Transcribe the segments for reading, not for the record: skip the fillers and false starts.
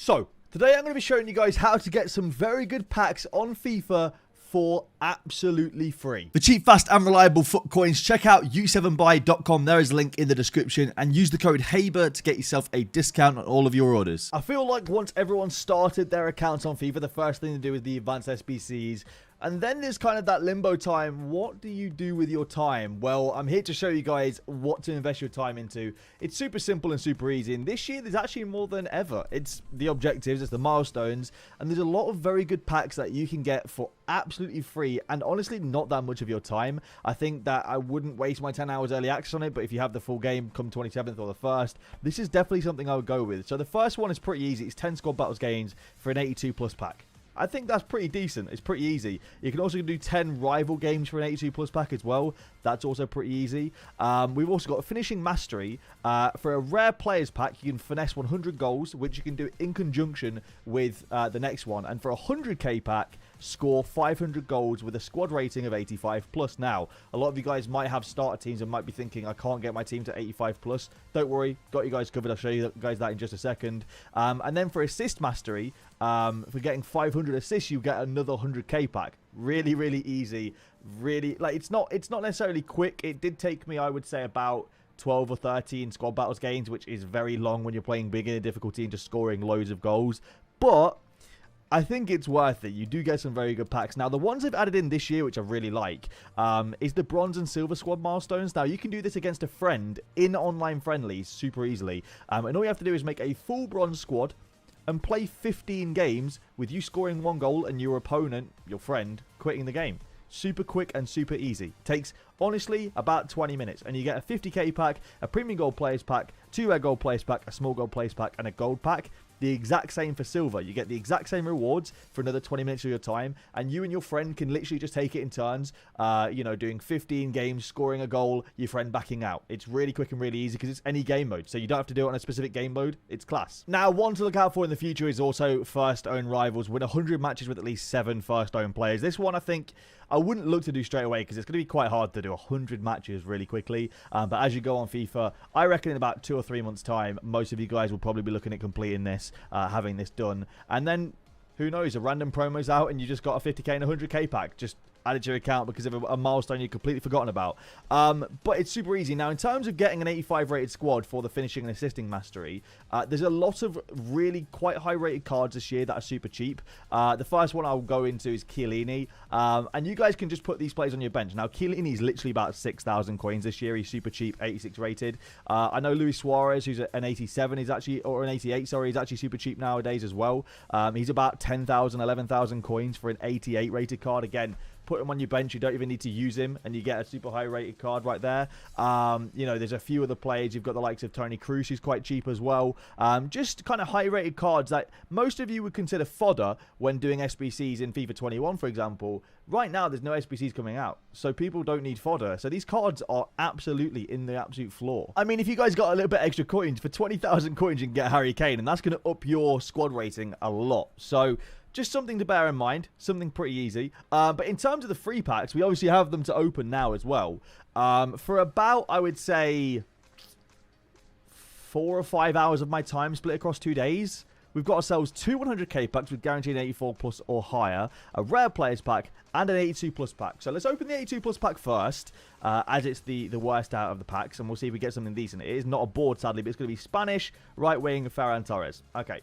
So, today I'm going to be showing you guys how to get some very good packs on FIFA for absolutely free. For cheap, fast and reliable FUT coins, check out itshaber.com. There is a link in the description and use the code HABER to get yourself a discount on all of your orders. I feel like once everyone started their accounts on FIFA, the first thing to do is the advanced SBCs. And then there's kind of that limbo time. What do you do with your time? Well, I'm here to show you guys what to invest your time into. It's super simple and super easy. And this year, there's actually more than ever. It's the objectives, it's the milestones. And there's a lot of very good packs that you can get for absolutely free. And honestly, not that much of your time. I think that I wouldn't waste my 10 hours early access on it. But if you have the full game come 27th or the 1st, this is definitely something I would go with. So the first one is pretty easy. It's 10 squad battles gains for an 82 plus pack. I think that's pretty decent. It's pretty easy. You can also do 10 rival games for an 82 plus pack as well. That's also pretty easy. We've also got a finishing mastery. For a rare players pack, you can finesse 100 goals, which you can do in conjunction with the next one. And for a 100k pack, score 500 goals with a squad rating of 85 plus. Now, a lot of you guys might have starter teams and might be thinking, I can't get my team to 85 plus. Don't worry, got you guys covered. I'll show you guys that in just a second. And then for assist mastery, for getting 500 assists, you get another 100k pack. Really, really easy. Really, like, it's not necessarily quick. It did take me, I would say, about 12 or 13 squad battles games, which is very long when you're playing beginner difficulty and just scoring loads of goals. But I think it's worth it. You do get some very good packs. Now, the ones I've added in this year, which I really like, is the bronze and silver squad milestones. Now, you can do this against a friend in online friendlies super easily. And all you have to do is make a full bronze squad and play 15 games with you scoring 1 goal and your opponent, your friend, quitting the game. Super quick and super easy. Takes, honestly, about 20 minutes. And you get a 50k pack, a premium gold players pack, 2 rare gold players pack, a small gold players pack, and a gold pack. The exact same for silver. You get the exact same rewards for another 20 minutes of your time, and you and your friend can literally just take it in turns, you know, doing 15 games, scoring a goal, your friend backing out. It's really quick and really easy because it's any game mode, so you don't have to do it on a specific game mode. It's class. Now, one to look out for in the future is also first own rivals. Win 100 matches with at least 7 first own players. This one, I think, I wouldn't look to do straight away because it's going to be quite hard to do 100 matches really quickly. But as you go on FIFA, I reckon in about 2 or 3 months' time, most of you guys will probably be looking at completing this, having this done. And then, who knows, a random promo's out and you just got a 50k and 100k pack. Just added to your account because of a milestone you've completely forgotten about. But it's super easy. Now, in terms of getting an 85 rated squad for the finishing and assisting mastery, there's a lot of really quite high rated cards this year that are super cheap. The first one I'll go into is Chiellini. And you guys can just put these players on your bench. Now, Chiellini is literally about 6,000 coins this year. He's super cheap, 86 rated. I know Luis Suarez, who's an 87, is actually, or an 88, sorry, he's actually super cheap nowadays as well. He's about 10,000, 11,000 coins for an 88 rated card. Again, put him on your bench. You don't even need to use him, and you get a super high rated card right there. You know, there's a few other players. You've got the likes of Tony Cruz, who's quite cheap as well. Just kind of high rated cards that most of you would consider fodder when doing SBCs in FIFA 21, for example. Right now, there's no SBCs coming out, so people don't need fodder. So these cards are absolutely in the absolute floor. I mean, if you guys got a little bit extra coins, for 20,000 coins, you can get Harry Kane, and that's going to up your squad rating a lot. So just something to bear in mind, something pretty easy. But in terms of the free packs, we obviously have them to open now as well. For about, I would say, 4 or 5 hours of my time split across 2 days, we've got ourselves 2 100k packs with guaranteed 84 plus or higher, a rare players pack, and an 82 plus pack. So let's open the 82 plus pack first, as it's the worst out of the packs, and we'll see if we get something decent. It is not a board, sadly, but it's going to be Spanish, right wing, Ferran Torres. Okay.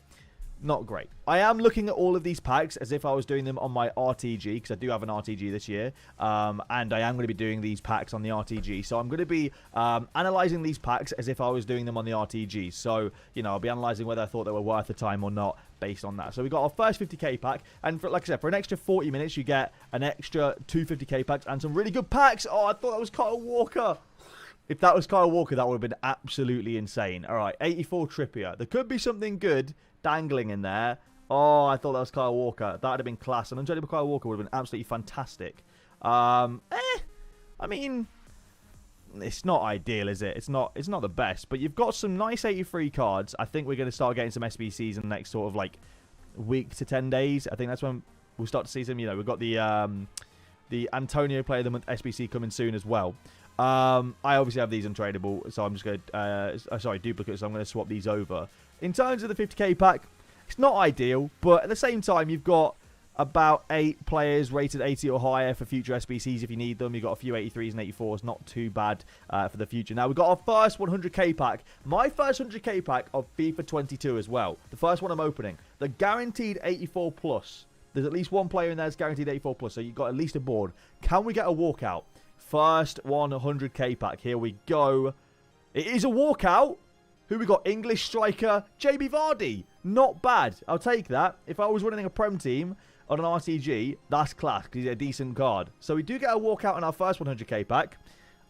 Not great. I am looking at all of these packs as if I was doing them on my RTG, because I do have an RTG this year, and I am going to be doing these packs on the RTG. So I'm going to be analysing these packs as if I was doing them on the RTG. So, you know, I'll be analysing whether I thought they were worth the time or not based on that. So we got our first 50k pack, and for, like I said, for an extra 40 minutes, you get an extra 2 50k packs and some really good packs. Oh, I thought that was Kyle Walker. If that was Kyle Walker, that would have been absolutely insane. All right, 84 Trippier. There could be something good dangling in there. Oh, I thought that was Kyle Walker. That would have been class. An untradeable Kyle Walker would have been absolutely fantastic. I mean, it's not ideal, is it? It's not the best. But you've got some nice 83 cards. I think we're going to start getting some SBCs in the next sort of like week to 10 days. I think that's when we'll start to see some. You know, we've got the Antonio Player of the Month SBC coming soon as well. I obviously have these untradeable, so I'm just going to, sorry, duplicates, so I'm going to swap these over. In terms of the 50k pack, It's not ideal, but at the same time, you've got about 8 players rated 80 or higher for future SBCs if you need them. You've got a few 83s and 84s. Not too bad for the future. Now, we've got our first 100k pack. My first 100k pack of FIFA 22 as well. The first one I'm opening. The guaranteed 84 plus. There's at least one player in there that's guaranteed 84 plus, so you've got at least a board. Can we get a walkout? First 100k pack. Here we go. It is a walkout. Who we got? English striker JB Vardy. Not bad. I'll take that. If I was running a Prem team on an RTG, that's class because he's a decent card. So we do get a walkout in our first 100k pack.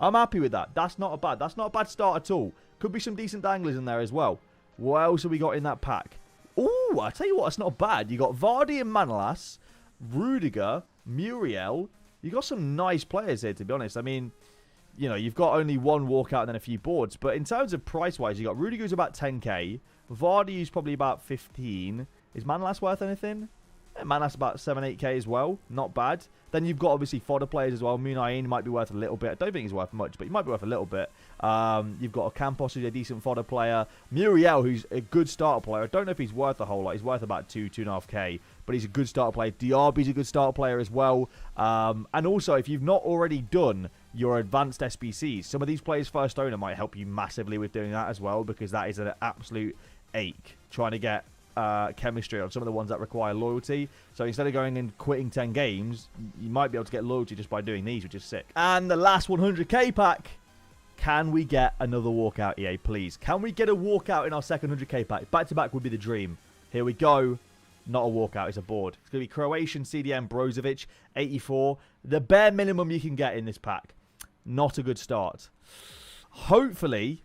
I'm happy with that. That's not a bad start at all. Could be some decent danglers in there as well. What else have we got in that pack? Ooh, I tell you what, it's not bad. You got Vardy and Manolas, Rudiger, Muriel. You got some nice players here, to be honest. I mean, you know, you've got only one walkout and then a few boards. But in terms of price-wise, you got Rudiger's about 10k. Vardy's probably about 15. Is Manolas worth anything? Man, that's about 7-8k as well. Not bad. Then you've got, obviously, fodder players as well. Munain might be worth a little bit. I don't think he's worth much, but he might be worth a little bit. You've got Campos, who's a decent fodder player. Muriel, who's a good starter player. I don't know if he's worth a whole lot. He's worth about 2.5k, but he's a good starter player. Diaby's a good starter player as well. And also, if you've not already done your advanced SBCs, some of these players' first owner might help you massively with doing that as well, because that is an absolute ache trying to get chemistry on some of the ones that require loyalty. So instead of going and quitting 10 games, you might be able to get loyalty just by doing these, which is sick. And the last 100k pack. Can we get another walkout, EA, please? Can we get a walkout in our second 100k pack? Back to back would be the dream. Here we go. Not a walkout, it's a board. It's going to be Croatian CDM Brozovic, 84. The bare minimum you can get in this pack. Not a good start. Hopefully,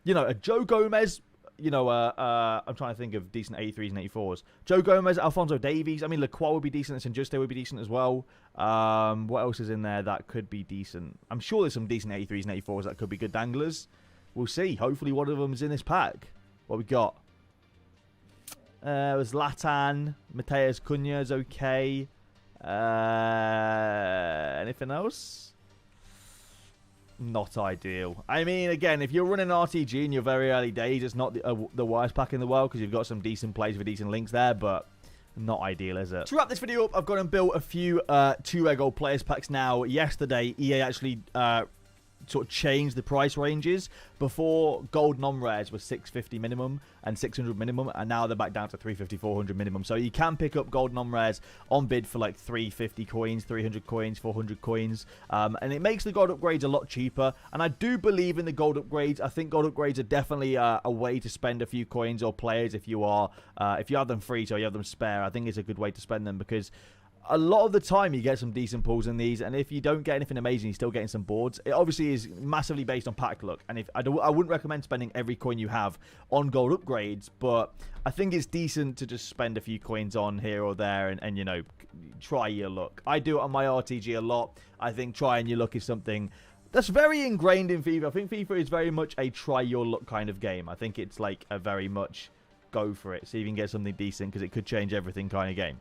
you know, a Joe Gomez. You know, I'm trying to think of decent 83s and 84s. Joe Gomez, Alphonso Davies. I mean, Lacroix would be decent. And Juste would be decent as well. What else is in there that could be decent? I'm sure there's some decent 83s and 84s that could be good danglers. We'll see. Hopefully one of them is in this pack. What we got? It was Latan. Mateus Cunha is okay. Anything else? Not ideal. I mean, again, if you're running RTG in your very early days, it's not the worst pack in the world because you've got some decent plays with decent links there, but not ideal, is it? To wrap this video up, I've gone and built a few 2-egg gold players packs now. Yesterday, EA actually sort of changed the price ranges. Before, gold non-rares was 650 minimum and 600 minimum, and now they're back down to 350, 400 minimum. So you can pick up gold non-rares on bid for like 350 coins, 300 coins, 400 coins, and it makes the gold upgrades a lot cheaper. And I do believe in the gold upgrades. I think gold upgrades are definitely a way to spend a few coins or players if you are if you have them free, so you have them spare. I think it's a good way to spend them because a lot of the time you get some decent pulls in these, and if you don't get anything amazing, you're still getting some boards. It obviously is massively based on pack luck, and I wouldn't recommend spending every coin you have on gold upgrades, but I think it's decent to just spend a few coins on here or there and you know, try your luck. I do it on my RTG a lot. I think trying your luck is something that's very ingrained in FIFA. I think FIFA is very much a try your luck kind of game. I think it's like a very much go for it, see if you can get something decent, because it could change everything kind of game,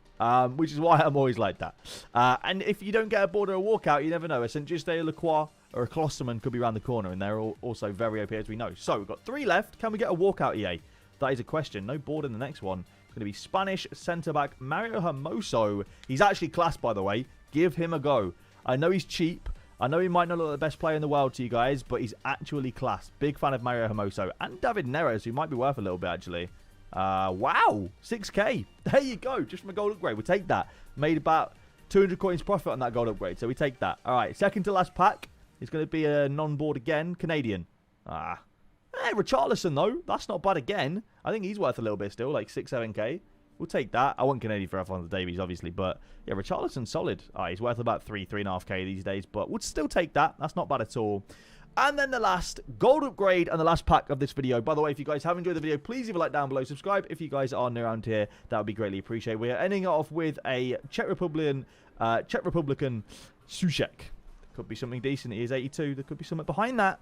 which is why I'm always like that. And if you don't get a board or a walkout, you never know. A St. Juste, a Lacroix, or a Klosterman could be around the corner, and they're also very OP, as we know. So we've got 3 left. Can we get a walkout, EA? That is a question. No board in the next one. It's going to be Spanish centre-back Mario Hermoso. He's actually class, by the way. Give him a go. I know he's cheap. I know he might not look like the best player in the world to you guys, but he's actually class. Big fan of Mario Hermoso. And David Neres, who might be worth a little bit, actually. Wow, 6k. There you go, just from a gold upgrade. We'll take that. Made about 200 coins profit on that gold upgrade, so we take that. All right, second to last pack is going to be a non-board again, Canadian. Hey, Richarlison though, that's not bad again. I think he's worth a little bit still, like 6-7k. We'll take that. I want Canadian for Alphonso Davies, obviously, but yeah, Richarlison's solid. He's worth about 3.5k these days, but we'll still take that. That's not bad at all. And then the last gold upgrade and the last pack of this video. By the way, if you guys have enjoyed the video, please leave a like down below. Subscribe if you guys are new around here. That would be greatly appreciated. We are ending it off with a Czech Republican Sušek. Could be something decent. He is 82. There could be something behind that.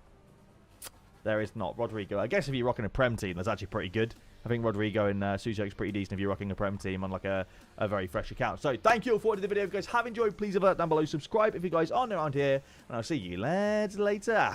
There is not. Rodrigo. I guess if you're rocking a Prem team, that's actually pretty good. I think Rodrigo and Sušek's pretty decent if you're rocking a Prem team on like a very fresh account. So thank you all for watching the video. If you guys have enjoyed, please leave a like down below. Subscribe if you guys are new around here. And I'll see you lads later.